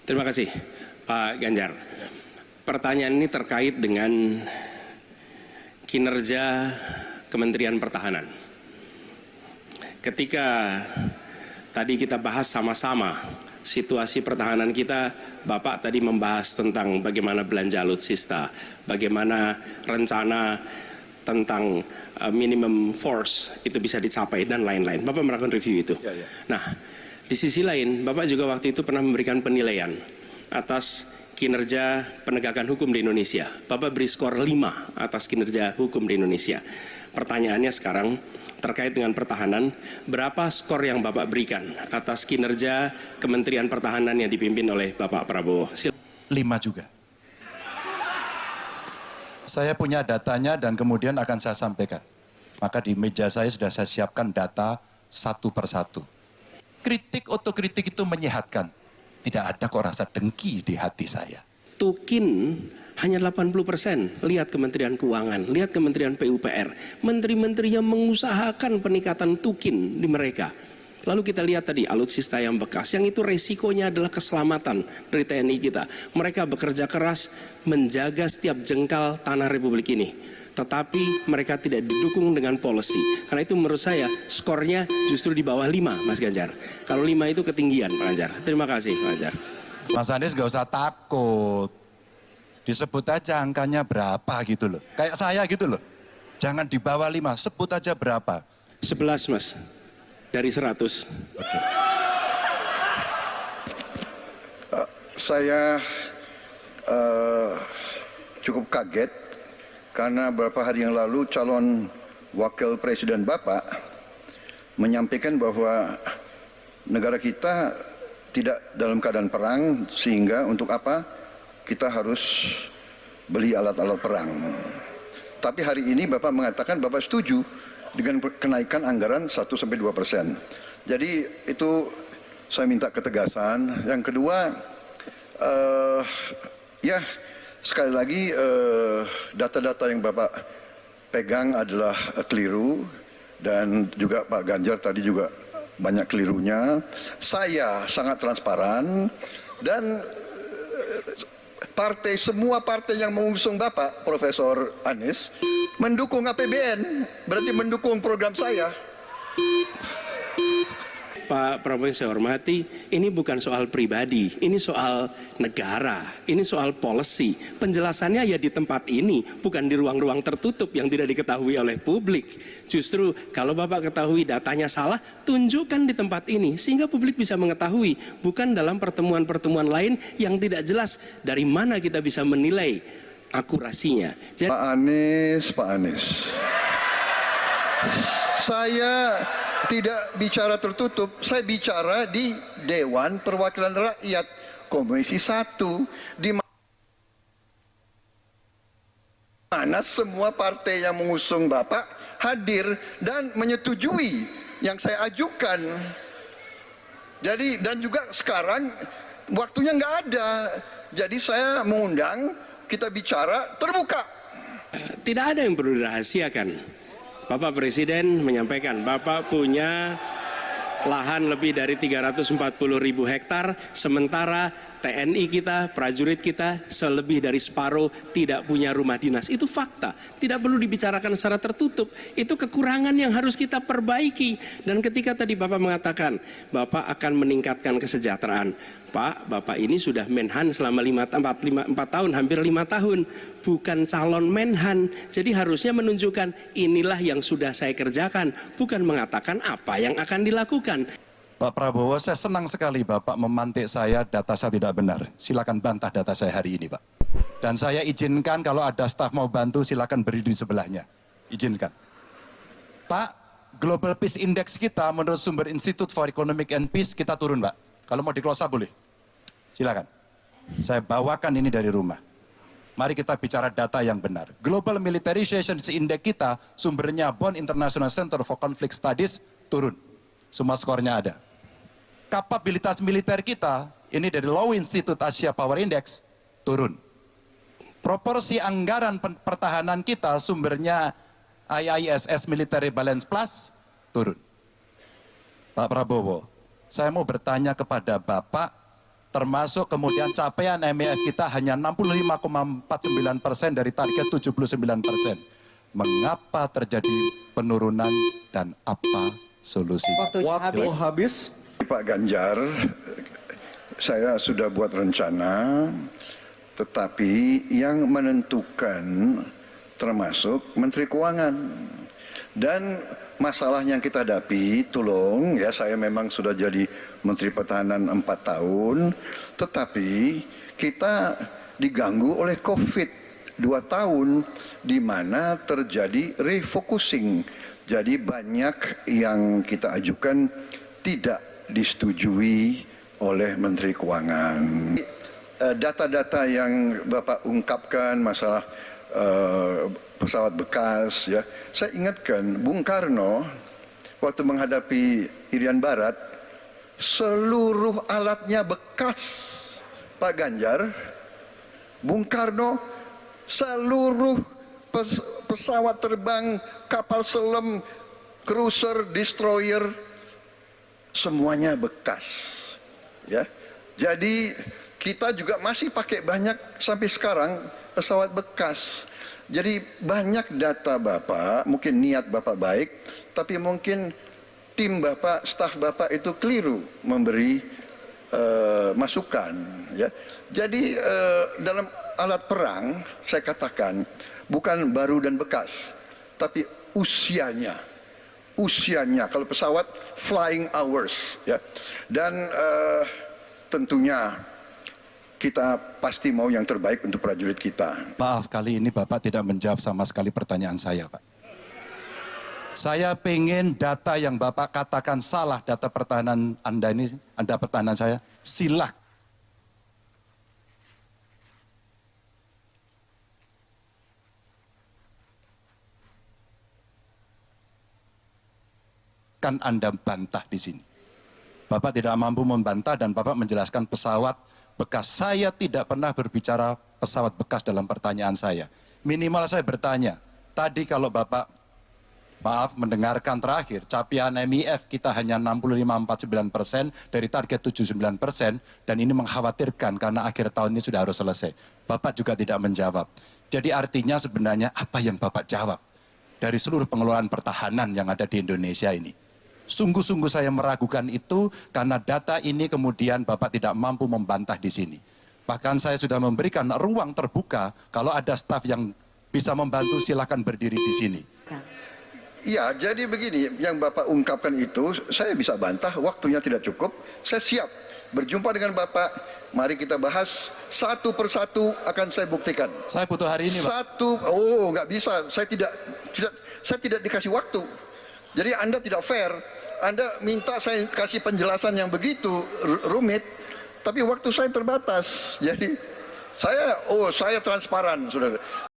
Terima kasih, Pak Ganjar. Pertanyaan ini terkait dengan kinerja Kementerian Pertahanan. Ketika tadi kita bahas sama-sama situasi pertahanan kita, Bapak tadi membahas tentang bagaimana belanja alutsista, bagaimana rencana tentang minimum force itu bisa dicapai dan lain-lain. Bapak melakukan review itu. Nah, di sisi lain, Bapak juga waktu itu pernah memberikan penilaian atas kinerja penegakan hukum di Indonesia. Bapak beri skor 5 atas kinerja hukum di Indonesia. Pertanyaannya sekarang terkait dengan pertahanan, berapa skor yang Bapak berikan atas kinerja Kementerian Pertahanan yang dipimpin oleh Bapak Prabowo? 5 juga. Saya punya datanya dan kemudian akan saya sampaikan. Maka di meja saya sudah saya siapkan data satu persatu. Kritik otokritik itu menyehatkan. Tidak ada kok rasa dengki di hati saya. Tukin hanya 80%. Lihat Kementerian Keuangan, lihat Kementerian PUPR. Menteri-menterinya mengusahakan peningkatan tukin di mereka. Lalu kita lihat tadi alutsista yang bekas, yang itu resikonya adalah keselamatan dari TNI kita. Mereka bekerja keras menjaga setiap jengkal tanah Republik ini. Tetapi mereka tidak didukung dengan policy. Karena itu menurut saya skornya justru di bawah 5, Mas Ganjar. Kalau 5 itu ketinggian, Pak Ganjar. Terima kasih, Pak Ganjar. Mas Anies gak usah takut. Disebut aja angkanya berapa gitu loh. Kayak saya gitu loh. Jangan di bawah 5, sebut aja berapa. 11, Mas. Dari 100. Oke. Saya cukup kaget karena beberapa hari yang lalu calon wakil presiden Bapak menyampaikan bahwa negara kita tidak dalam keadaan perang, sehingga untuk apa kita harus beli alat-alat perang. Tapi hari ini Bapak mengatakan Bapak setuju dengan kenaikan anggaran 1-2%. Jadi itu saya minta ketegasan. Yang kedua, ya sekali lagi data-data yang Bapak pegang adalah keliru, dan juga Pak Ganjar tadi juga banyak kelirunya. Saya sangat transparan dan semua partai yang mengusung Bapak Profesor Anies mendukung APBN, berarti mendukung program saya. Pak Prabowo yang saya hormati, ini bukan soal pribadi, ini soal negara, ini soal policy. Penjelasannya ya di tempat ini, bukan di ruang-ruang tertutup yang tidak diketahui oleh publik. Justru kalau Bapak ketahui datanya salah, tunjukkan di tempat ini, sehingga publik bisa mengetahui, bukan dalam pertemuan-pertemuan lain yang tidak jelas dari mana kita bisa menilai akurasinya. Jadi, Pak Anies, saya tidak bicara tertutup, saya bicara di Dewan Perwakilan Rakyat Komisi 1, di mana semua partai yang mengusung Bapak hadir dan menyetujui yang saya ajukan. Jadi, dan juga sekarang waktunya nggak ada, jadi saya mengundang kita bicara terbuka. Tidak ada yang perlu dirahasiakan. Bapak Presiden menyampaikan, Bapak punya lahan lebih dari 340.000 hektar, sementara TNI kita, prajurit kita, selebih dari separuh tidak punya rumah dinas. Itu fakta, tidak perlu dibicarakan secara tertutup. Itu kekurangan yang harus kita perbaiki. Dan ketika tadi Bapak mengatakan, Bapak akan meningkatkan kesejahteraan. Pak, Bapak ini sudah Menhan selama 4 tahun, hampir 5 tahun. Bukan calon Menhan. Jadi harusnya menunjukkan inilah yang sudah saya kerjakan. Bukan mengatakan apa yang akan dilakukan. Pak Prabowo, saya senang sekali Bapak memantik saya, data saya tidak benar. Silakan bantah data saya hari ini, Pak. Dan saya izinkan kalau ada staf mau bantu, silakan berdiri di sebelahnya. Izinkan. Pak, Global Peace Index kita menurut sumber Institute for Economic and Peace kita turun, Pak. Kalau mau diklosa boleh. Silakan. Saya bawakan ini dari rumah. Mari kita bicara data yang benar. Global Militarization Index kita, sumbernya Bonn International Center for Conflict Studies, turun. Semua skornya ada. Kapabilitas militer kita, ini dari Law Institute Asia Power Index, turun. Proporsi anggaran pertahanan kita, sumbernya IISS Military Balance Plus, turun. Pak Prabowo, saya mau bertanya kepada Bapak, termasuk kemudian capaian MEF kita hanya 65,49% dari target 79%. Mengapa terjadi penurunan dan apa solusinya? Waktu habis. Pak Ganjar, saya sudah buat rencana, tetapi yang menentukan termasuk Menteri Keuangan. Dan masalah yang kita hadapi, tolong ya, saya memang sudah jadi Menteri Pertahanan 4 tahun, tetapi kita diganggu oleh COVID 2 tahun, di mana terjadi refocusing. Jadi banyak yang kita ajukan tidak disetujui oleh Menteri Keuangan. Data-data yang Bapak ungkapkan masalah pesawat bekas, ya, saya ingatkan Bung Karno waktu menghadapi Irian Barat, seluruh alatnya bekas. Pak Ganjar, Bung Karno, seluruh pesawat terbang, kapal selam, cruiser, destroyer, semuanya bekas, ya. Jadi kita juga masih pakai banyak sampai sekarang pesawat bekas. Jadi banyak data Bapak, mungkin niat Bapak baik, tapi mungkin tim Bapak, staf Bapak itu keliru memberi masukan, ya. Jadi dalam alat perang, saya katakan bukan baru dan bekas, tapi usianya. Kalau pesawat flying hours, ya. Dan tentunya kita pasti mau yang terbaik untuk prajurit kita. Maaf, kali ini Bapak tidak menjawab sama sekali pertanyaan saya, Pak. Saya pengen data yang Bapak katakan salah, data pertahanan Anda ini, Anda pertahanan saya, silakan. Kan Anda bantah di sini. Bapak tidak mampu membantah dan Bapak menjelaskan pesawat bekas. Saya tidak pernah berbicara pesawat bekas dalam pertanyaan saya. Minimal saya bertanya, tadi kalau Bapak, maaf, mendengarkan terakhir, capaian MEF kita hanya 65,49% dari target 79%, dan ini mengkhawatirkan karena akhir tahun ini sudah harus selesai. Bapak juga tidak menjawab. Jadi artinya sebenarnya apa yang Bapak jawab dari seluruh pengelolaan pertahanan yang ada di Indonesia ini? Sungguh-sungguh saya meragukan itu karena data ini kemudian Bapak tidak mampu membantah di sini. Bahkan saya sudah memberikan ruang terbuka, kalau ada staf yang bisa membantu silakan berdiri di sini. Ya, jadi begini, yang Bapak ungkapkan itu saya bisa bantah, waktunya tidak cukup. Saya siap berjumpa dengan Bapak, mari kita bahas satu persatu, akan saya buktikan. Saya butuh hari ini, Pak. Nggak bisa, saya tidak dikasih waktu. Jadi Anda tidak fair. Anda minta saya kasih penjelasan yang begitu rumit, tapi waktu saya terbatas. Jadi saya transparan, saudara.